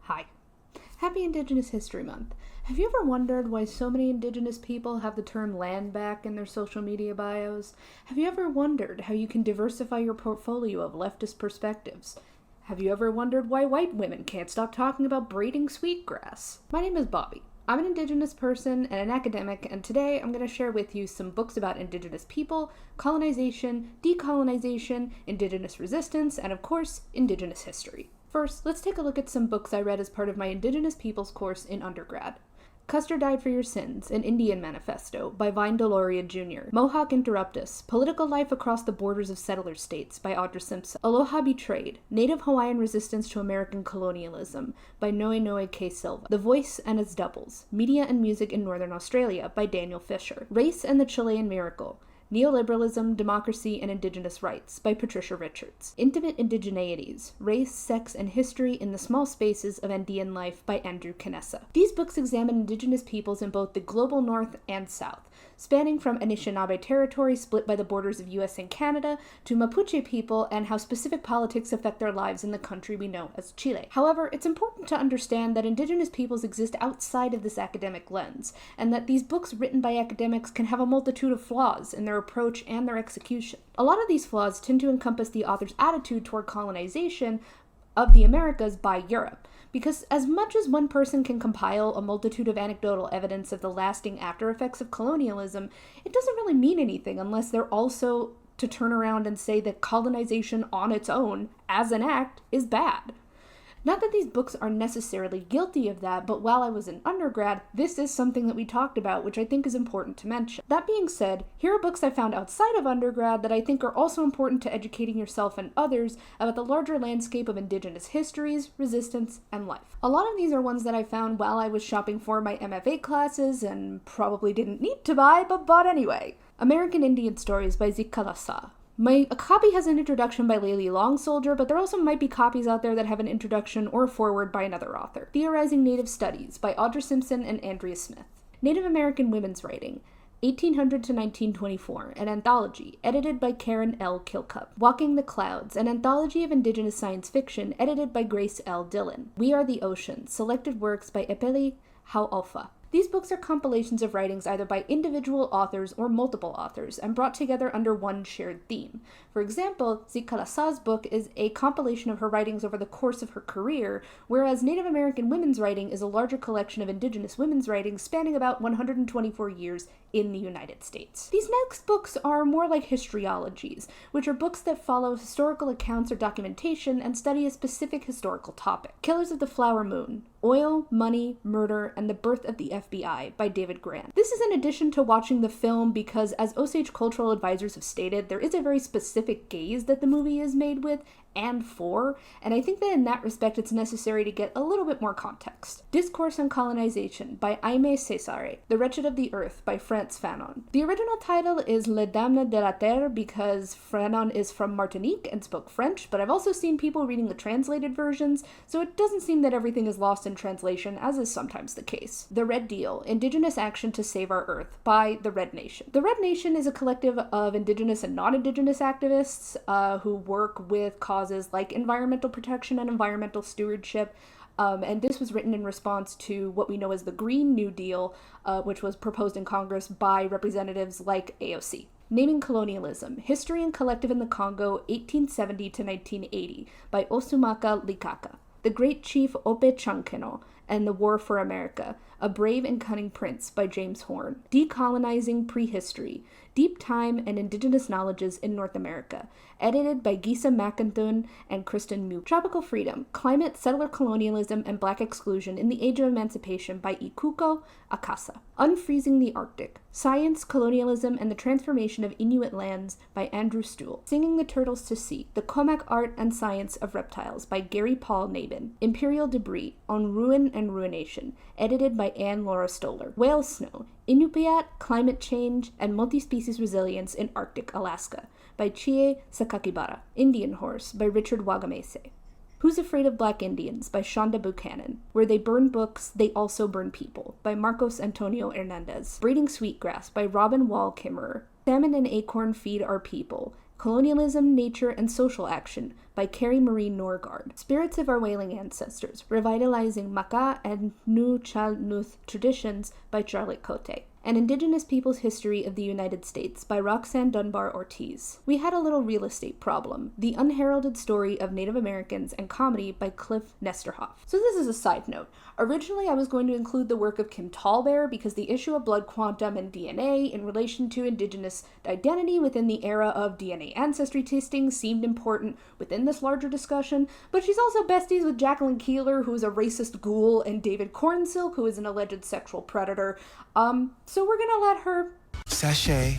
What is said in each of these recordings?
Hi. Happy Indigenous History Month. Have you ever wondered why so many Indigenous people have the term land back in their social media bios? Have you ever wondered how you can diversify your portfolio of leftist perspectives? Have you ever wondered why white women can't stop talking about braiding sweetgrass? My name is Bobby. I'm an Indigenous person and an academic, and today I'm going to share with you some books about Indigenous people, colonization, decolonization, Indigenous resistance, and of course, Indigenous history. First, let's take a look at some books I read as part of my Indigenous Peoples course in undergrad. Custer Died for Your Sins, An Indian Manifesto by Vine Deloria Jr. Mohawk Interruptus, Political Life Across the Borders of Settler States by Audra Simpson. Aloha Betrayed, Native Hawaiian Resistance to American Colonialism by Noe K. Silva. The Voice and Its Doubles, Media and Music in Northern Australia by Daniel Fisher. Race and the Chilean Miracle, Neoliberalism, Democracy, and Indigenous Rights by Patricia Richards. Intimate Indigeneities, Race, Sex, and History in the Small Spaces of Andean Life by Andrew Canessa. These books examine Indigenous peoples in both the global North and South, spanning from Anishinaabe territory split by the borders of US and Canada to Mapuche people and how specific politics affect their lives in the country we know as Chile. However, it's important to understand that Indigenous peoples exist outside of this academic lens, and that these books written by academics can have a multitude of flaws in their approach and their execution. A lot of these flaws tend to encompass the author's attitude toward colonization of the Americas by Europe. Because as much as one person can compile a multitude of anecdotal evidence of the lasting after effects of colonialism, it doesn't really mean anything unless they're also to turn around and say that colonization on its own, as an act, is bad. Not that these books are necessarily guilty of that, but while I was an undergrad, this is something that we talked about, which I think is important to mention. That being said, here are books I found outside of undergrad that I think are also important to educating yourself and others about the larger landscape of Indigenous histories, resistance, and life. A lot of these are ones that I found while I was shopping for my MFA classes and probably didn't need to buy, but bought anyway. American Indian Stories by Zikalasa. A copy has an introduction by Layli Long Soldier, but there also might be copies out there that have an introduction or a foreword by another author. Theorizing Native Studies by Audra Simpson and Andrea Smith. Native American Women's Writing, 1800 to 1924, an anthology, edited by Karen L. Kilcup. Walking the Clouds, an anthology of Indigenous science fiction, edited by Grace L. Dillon. We Are the Ocean, selected works by Epeli Hau'ofa. These books are compilations of writings either by individual authors or multiple authors, and brought together under one shared theme. For example, Zikalasa's book is a compilation of her writings over the course of her career, whereas Native American women's writing is a larger collection of Indigenous women's writings spanning about 124 years in the United States. These next books are more like historiologies, which are books that follow historical accounts or documentation and study a specific historical topic. Killers of the Flower Moon, Oil, Money, Murder, and the Birth of the FBI by David Grant. This is in addition to watching the film because, as Osage cultural advisors have stated, there is a very specific gaze that the movie is made with and for, and I think that in that respect it's necessary to get a little bit more context. Discourse on Colonization by Aimé Césaire. The Wretched of the Earth by Frantz Fanon. The original title is Les Dames de la Terre because Fanon is from Martinique and spoke French, but I've also seen people reading the translated versions, so it doesn't seem that everything is lost in translation, as is sometimes the case. The Red Deal, Indigenous Action to Save Our Earth by The Red Nation. The Red Nation is a collective of Indigenous and non-Indigenous activists who work with causes like environmental protection and environmental stewardship, and this was written in response to what we know as the Green New Deal, which was proposed in Congress by representatives like AOC. Naming Colonialism, History and Collective in the Congo, 1870 to 1980, by Osumaka Likaka. The Great Chief Ope Chankeno and the War for America, A Brave and Cunning Prince by James Horn. Decolonizing Prehistory, Deep Time and Indigenous Knowledges in North America, edited by Gisa McIntyre and Kristen Muke. Tropical Freedom, Climate, Settler Colonialism, and Black Exclusion in the Age of Emancipation by Ikuko Akasa. Unfreezing the Arctic, Science, Colonialism, and the Transformation of Inuit Lands by Andrew Stuhl. Singing the Turtles to Sea, The Comac Art and Science of Reptiles by Gary Paul Nabin. Imperial Debris, On Ruin and Ruination, edited by Anne Laura Stoller. Whale Snow, Inupiat, Climate Change, and Multi-Species Resilience in Arctic Alaska by Chie Sakakibara. Indian Horse by Richard Wagamese. Who's Afraid of Black Indians by Shonda Buchanan. Where They Burn Books, They Also Burn People by Marcos Antonio Hernandez. Breeding Sweetgrass by Robin Wall Kimmerer. Salmon and Acorn Feed Our People, Colonialism, Nature, and Social Action by Carrie Marie Norgard. Spirits of Our Wailing Ancestors, Revitalizing Maka and Nu-Chal-Nuth Traditions by Charlotte Cote. An Indigenous Peoples History of the United States by Roxanne Dunbar Ortiz. We Had a Little Real Estate Problem, The Unheralded Story of Native Americans and Comedy by Cliff Nesterhoff. So this is a side note. Originally I was going to include the work of Kim Tallbear because the issue of blood quantum and DNA in relation to Indigenous identity within the era of DNA ancestry testing seemed important within this larger discussion, but she's also besties with Jacqueline Keeler, who is a racist ghoul, and David Cornsilk, who is an alleged sexual predator. So we're gonna let her sashay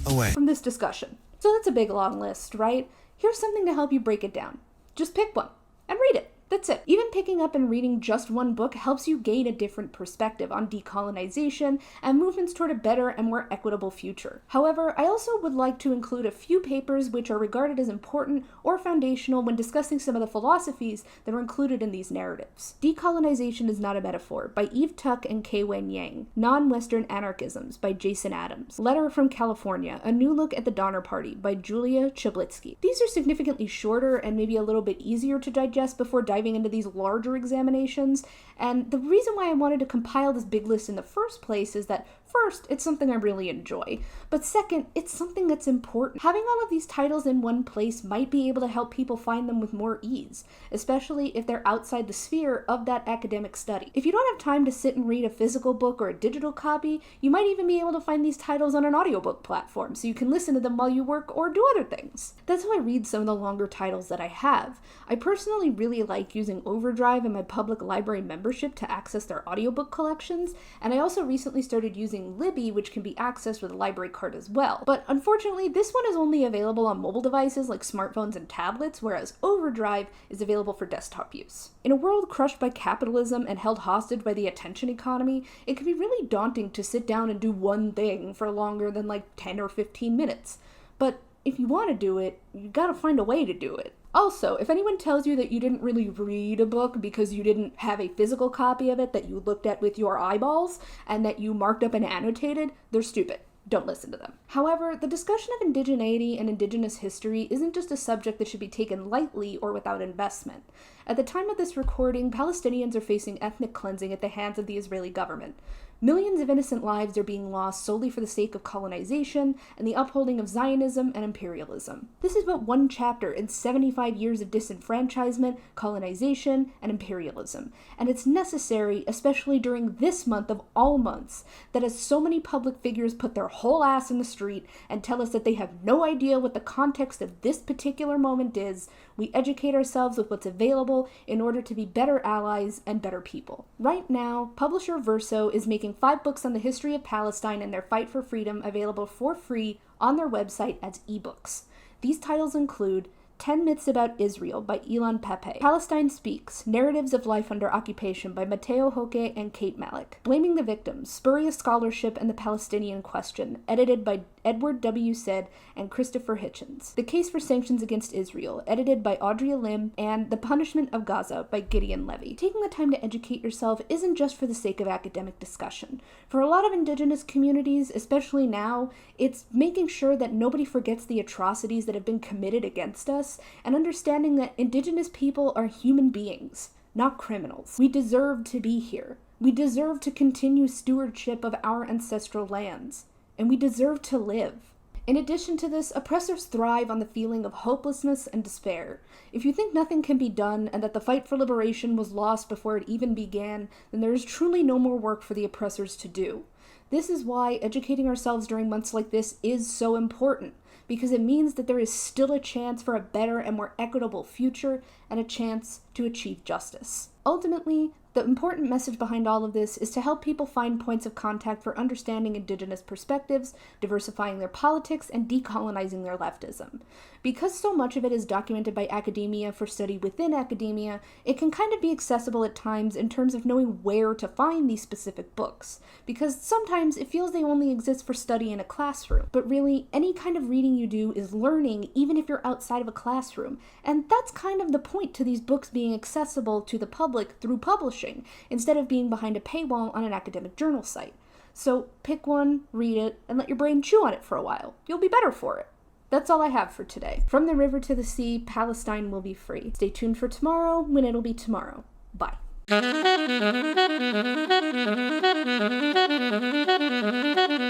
away from this discussion. So that's a big long list, right? Here's something to help you break it down. Just pick one and read it. That's it. Even picking up and reading just one book helps you gain a different perspective on decolonization and movements toward a better and more equitable future. However, I also would like to include a few papers which are regarded as important or foundational when discussing some of the philosophies that are included in these narratives. Decolonization is Not a Metaphor by Eve Tuck and Kei Wen Yang. Non-Western Anarchisms by Jason Adams. Letter from California, A New Look at the Donner Party by Julia Chablitsky. These are significantly shorter and maybe a little bit easier to digest before diving into these larger examinations, and the reason why I wanted to compile this big list in the first place is that first, it's something I really enjoy, but second, it's something that's important. Having all of these titles in one place might be able to help people find them with more ease, especially if they're outside the sphere of that academic study. If you don't have time to sit and read a physical book or a digital copy, you might even be able to find these titles on an audiobook platform, so you can listen to them while you work or do other things. That's how I read some of the longer titles that I have. I personally really like using Overdrive and my public library membership to access their audiobook collections, and I also recently started using Libby, which can be accessed with a library card as well. But unfortunately, this one is only available on mobile devices like smartphones and tablets, whereas Overdrive is available for desktop use. In a world crushed by capitalism and held hostage by the attention economy, it can be really daunting to sit down and do one thing for longer than like 10 or 15 minutes. But if you want to do it, you gotta find a way to do it. Also, if anyone tells you that you didn't really read a book because you didn't have a physical copy of it that you looked at with your eyeballs and that you marked up and annotated, they're stupid. Don't listen to them. However, the discussion of indigeneity and Indigenous history isn't just a subject that should be taken lightly or without investment. At the time of this recording, Palestinians are facing ethnic cleansing at the hands of the Israeli government. Millions of innocent lives are being lost solely for the sake of colonization and the upholding of Zionism and imperialism. This is but one chapter in 75 years of disenfranchisement, colonization, and imperialism, and it's necessary, especially during this month of all months, that as so many public figures put their whole ass in the street and tell us that they have no idea what the context of this particular moment is, we educate ourselves with what's available in order to be better allies and better people. Right now, publisher Verso is making 5 books on the history of Palestine and their fight for freedom available for free on their website as ebooks. These titles include 10 Myths About Israel by Ilan Pepe, Palestine Speaks, Narratives of Life Under Occupation by Matteo Hoque and Kate Malik, Blaming the Victims, Spurious Scholarship and the Palestinian Question, edited by Edward W. Said and Christopher Hitchens, The Case for Sanctions Against Israel, edited by Audrey Lim, and The Punishment of Gaza by Gideon Levy. Taking the time to educate yourself isn't just for the sake of academic discussion. For a lot of Indigenous communities, especially now, it's making sure that nobody forgets the atrocities that have been committed against us, and understanding that Indigenous people are human beings, not criminals. We deserve to be here. We deserve to continue stewardship of our ancestral lands. And we deserve to live. In addition to this, oppressors thrive on the feeling of hopelessness and despair. If you think nothing can be done and that the fight for liberation was lost before it even began, then there is truly no more work for the oppressors to do. This is why educating ourselves during months like this is so important, because it means that there is still a chance for a better and more equitable future and a chance to achieve justice. Ultimately, the important message behind all of this is to help people find points of contact for understanding Indigenous perspectives, diversifying their politics, and decolonizing their leftism. Because so much of it is documented by academia for study within academia, it can kind of be accessible at times in terms of knowing where to find these specific books, because sometimes it feels they only exist for study in a classroom. But really, any kind of reading you do is learning, even if you're outside of a classroom, and that's kind of the point to these books being accessible to the public through publishing, instead of being behind a paywall on an academic journal site. So pick one, read it, and let your brain chew on it for a while. You'll be better for it. That's all I have for today. From the river to the sea, Palestine will be free. Stay tuned for tomorrow when it'll be tomorrow. Bye.